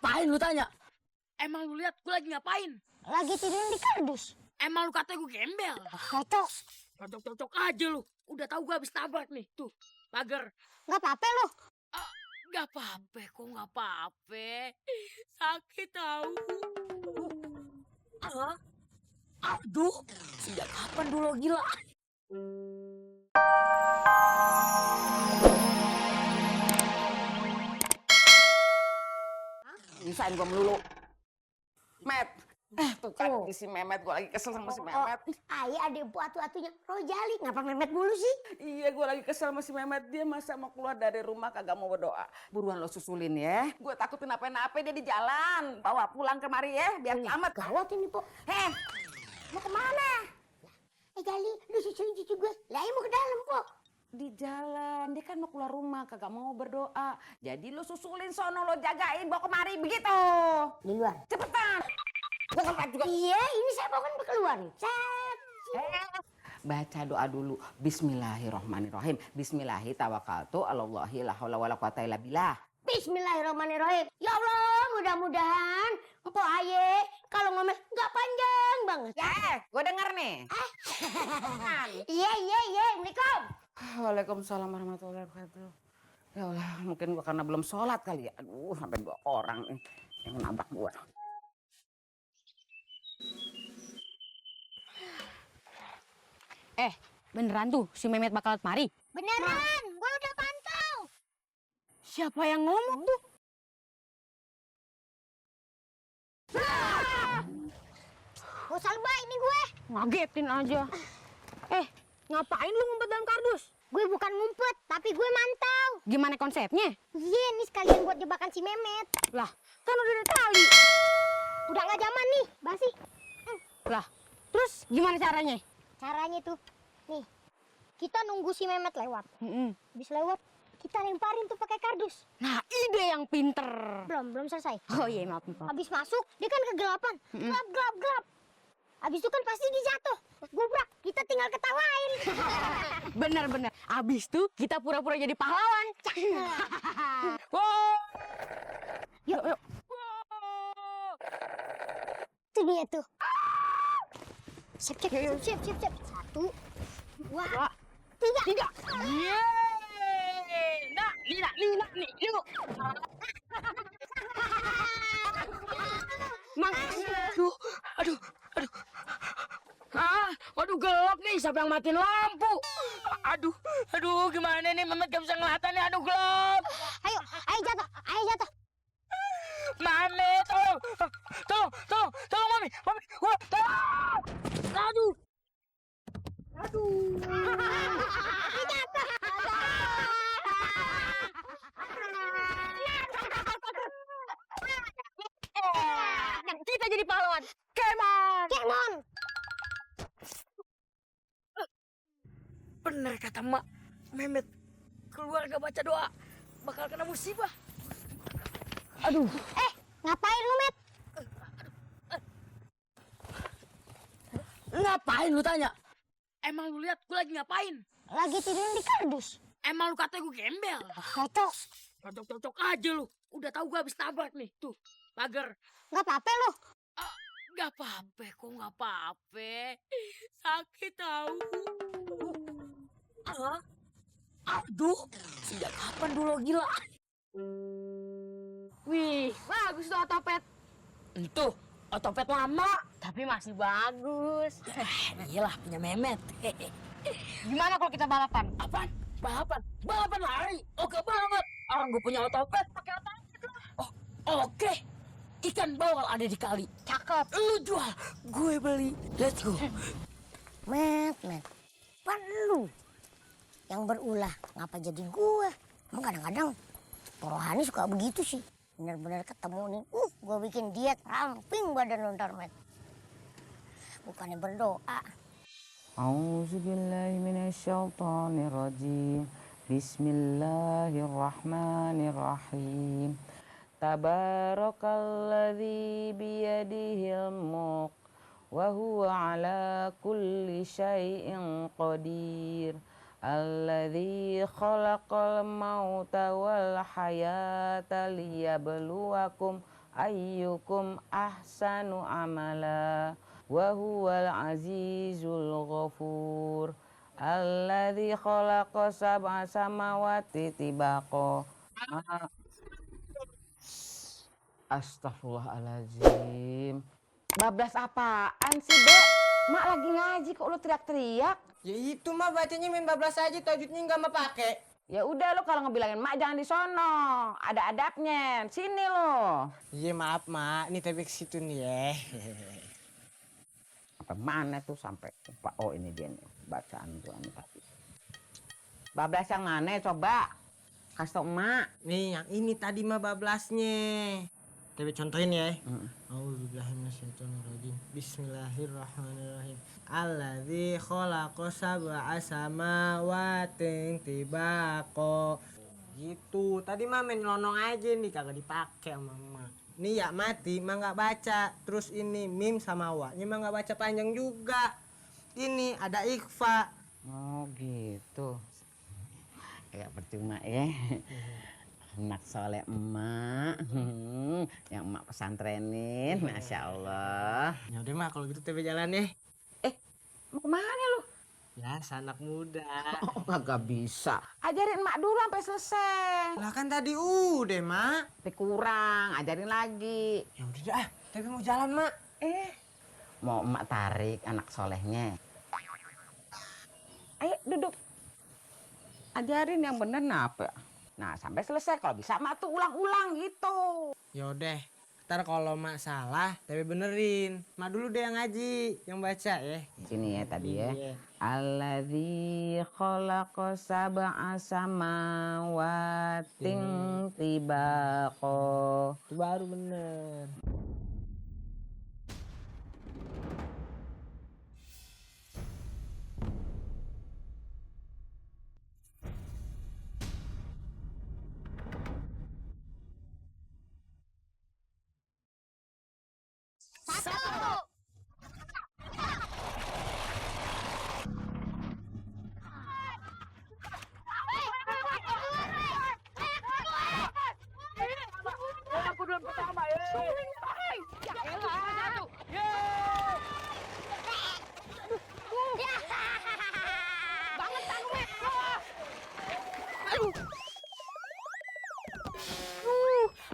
Ngapain lu tanya? Emang lu lihat gue lagi ngapain? Lagi tiduran di kardus. Emang lu kata gue gembel? Cocok. Cocok-cocok aja lu. Udah tahu gue habis tabrak nih. Tuh, pagar. Nggak apa-apa lo. Nggak apa-apa, kok nggak apa-apa. Sakit tahu. Aduh, sejak kapan dulu gila? Bisain gua melulu. Met. Tuh kan si Memet, gua lagi kesel sama si Memet. Ayah ada atu-atunya Rojali. Ngapa Memet mulu sih? Iya, gua lagi kesel sama si Memet. Dia masa mau keluar dari rumah kagak mau berdoa. Buruan lo susulin ya. Gua takut kenapa-napa dia di jalan. Bawa pulang kemari ya, biar selamat. Gawat ini, Po. Mau kemana? Gali, lu susulin cucu gue. Lah, mau ke dalam, Po. Di jalan, dia kan mau keluar rumah, kagak mau berdoa. Jadi lo susulin sono, lo jagain, bawa kemari, begitu. Di luar. Cepetan. Gua tempat juga. Iya, ini saya mau kan keluar nih. Baca doa dulu. Bismillahirrahmanirrahim. Bismillahi tawakkaltu alallahi la haula wala quwata illa billah. Bismillahirrahmanirrahim. Ya Allah, mudah-mudahan Empok Aye kalau ngomel nggak panjang banget. Gue denger nih. Iya. Assalamualaikum. Waalaikumsalam warahmatullahi wabarakatuh. Ya Allah, mungkin gua karena belum sholat kali ya. Aduh, sampai 2 orang nih yang nabrak gua. Beneran tuh si Memet bakal mari? Beneran, gue udah pantau. Siapa yang ngomong tuh? Gue salba ini gue. Ngagetin aja. Ngapain lu ngumpet dalam kardus? Gue bukan ngumpet, tapi gue mantau. Gimana konsepnya? Iya, ini sekalian buat jebakan si Memet. Lah, kan udah ada tali. Udah nggak zaman nih, basi. Lah, terus gimana caranya? Caranya tuh, nih, kita nunggu si Memet lewat. Habis lewat, kita lemparin tuh pakai kardus. Nah, ide yang pinter. Belum selesai. Oh iya, maaf. Habis masuk, dia kan kegelapan. Gelap. Habis itu kan pasti dia jatuh. Gubrak, kita tinggal ketawain. Bener. Abis tuh kita pura-pura jadi pahlawan. Wow. Yuk. Itu dia tuh. Siap. 1, 2, 3. Yeay. Nah, nih, yuk. Aduh gelap nih, siapa yang matiin lampu? Aduh, gimana nih, Memet gak bisa ngeliatan nih, aduh gelap. Ayo jatuh. Mami, tolong Mami, wah, tolong. Aduh. Kita jadi pahlawan. Kemon. Bener kata Mak. Memet keluar gak baca doa, bakal kena musibah. Ngapain lu, Met? Ngapain lu tanya? Emang lu lihat gue lagi ngapain? Lagi tiduran di kardus. Emang lu kata gue gembel? Cocok. Cocok-cocok aja lu. Udah tahu gue habis tabrak nih. Tuh, pagar. Nggak apa-apa lo. Nggak apa-apa, kok nggak apa-apa. Sakit tahu. Aduh, sejak kapan dulu gila? Wih, bagus tuh otopet. Tuh, otopet lama. Tapi masih bagus. Iyalah, punya Memet. Gimana kalau kita balapan? Apaan? Balapan lari. Oke banget. Orang gue punya otopet. Pakai otopet lah. Oh, oke. Ikan bawal ada di kali. Cakep. Lu jual, gue beli. Let's go. Met. Pan lu yang berulah, ngapa jadi gua? Emang kadang-kadang Rohani suka begitu sih. Bener-bener ketemu nih, gua bikin diet ramping badan lu ntar, Met. Bukannya berdoa. A'udzubillahi minasyaitonirrajim. Bismillahirrahmanirrahim. Tabarakalladzi biyadihil mulk wa huwa ala kulli syai'in qadir. Alladzi khalaqal mauta wal hayata liyabluwakum ayyukum ahsanu amala wa huwal azizul ghafur. Alladzi khalaqa sab'a samawati tibaqa. Astagfirullahaladzim. Bablas apaan sih, Dek? Mak lagi ngaji kok lu teriak-teriak? Ya itu mah bacanya main bablas aja, tajudnya nggak mau pakai. Ya udah lo kalau ngebilangin mak jangan di sono. Ada adabnya. Sini lo. Iya maaf mak, ini tapi ke situ nih ya. Apa mana tuh sampai lupa. Oh ini dia nih bacaan tuh tadi. Bablas yang mana coba? Kasih tau emak. Nih yang ini tadi mah bablasnya. Tapi contohin ya. Auzubillahiminasyaitonirrajim. Bismillahirrahmanirrahim. Alladzi khalaqa sab'a samawati tibaqa. Gitu. Tadi mah main lonong aja nih kagak dipakai sama emak. Nih ya mati mah nggak baca. Terus ini mim sama wa-nya mah nggak baca panjang juga. Ini ada ikhfa. Oh gitu. Ya percuma ya. Anak soleh emak. Yang emak pesantrenin. Masya Allah. Ya udah mah kalau gitu TB jalan ya. Mau kemana lu? Ya anak muda. Oh kagak bisa. Ajarin emak dulu sampai selesai. Lah kan tadi udah mak. Tapi kurang. Ajarin lagi. Ya udah dah, TB mau jalan mak. Mau emak tarik anak solehnya. Ayo duduk. Ajarin yang bener apa? Nah sampai selesai. Kalau bisa emak tuh ulang-ulang gitu. Ya udah. Ntar kalau mak salah, TB benerin. Mak dulu deh yang ngaji, yang baca ya. Sini ya tadi ya. Iya. Alladzi khalaqa sab'a samawatin tibaqa. Itu baru bener. Aku duluan pertama ya. Ya elah. Banget tanggungnya. Aduh.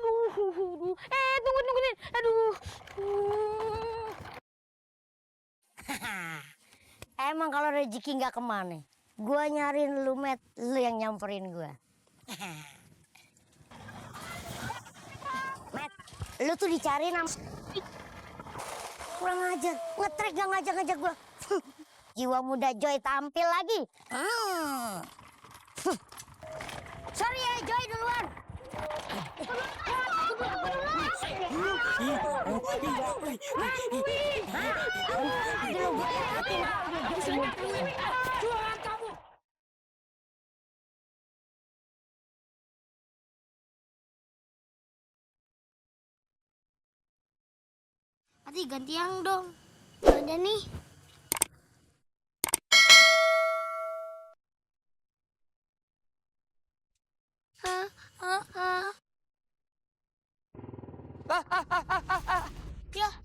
Aduh. Tungguin. Aduh. Emang kalau rezeki nggak kemana, gua nyariin lu Met, lu yang nyamperin gua. Met, lu tuh dicariin sama kurang ajar, ngetrek gak ngajak-ngajak gua. Jiwa muda Joy tampil lagi. Sorry ya Joy duluan. Ati ganti yang dong. Ada nih.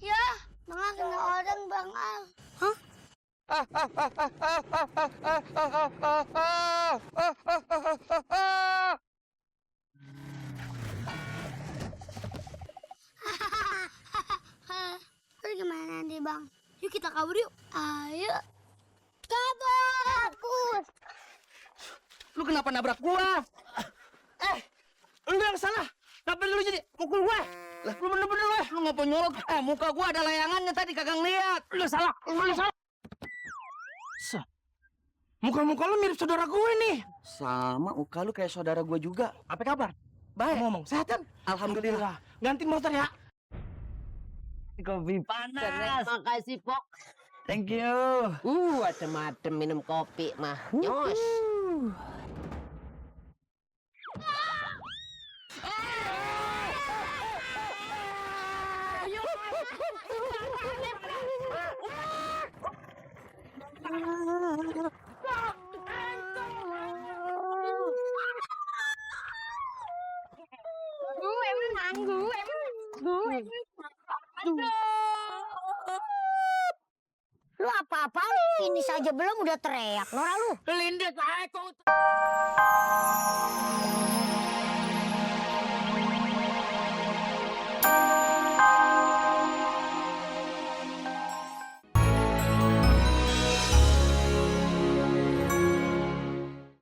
Ya, Bang kena orang Bang Al. Hah? Terus gimana nih Bang? Yuk kita kabur yuk. Ayo. Kabur. Lu kenapa nabrak gua? Lu yang salah. Ngapain lu jadi pukul gua? Lah, lu bener-bener weh. Lu ngapa nyolok? Muka gua ada layangannya tadi kagak ngeliat. Lu salah. Muka-muka lu mirip saudara gue nih. Sama, muka lu kayak saudara gue juga. Apa kabar? Baik. Ngomong, sehat kan? Alhamdulillah. Gantiin motor ya. Kopi panas. Makasih, Pok. Thank you. Adem-adem minum kopi mah. Nyos. Emang nanggu. Lu apa-apaan? Ini saja belum udah teriak. Nora lu. Lindes, kau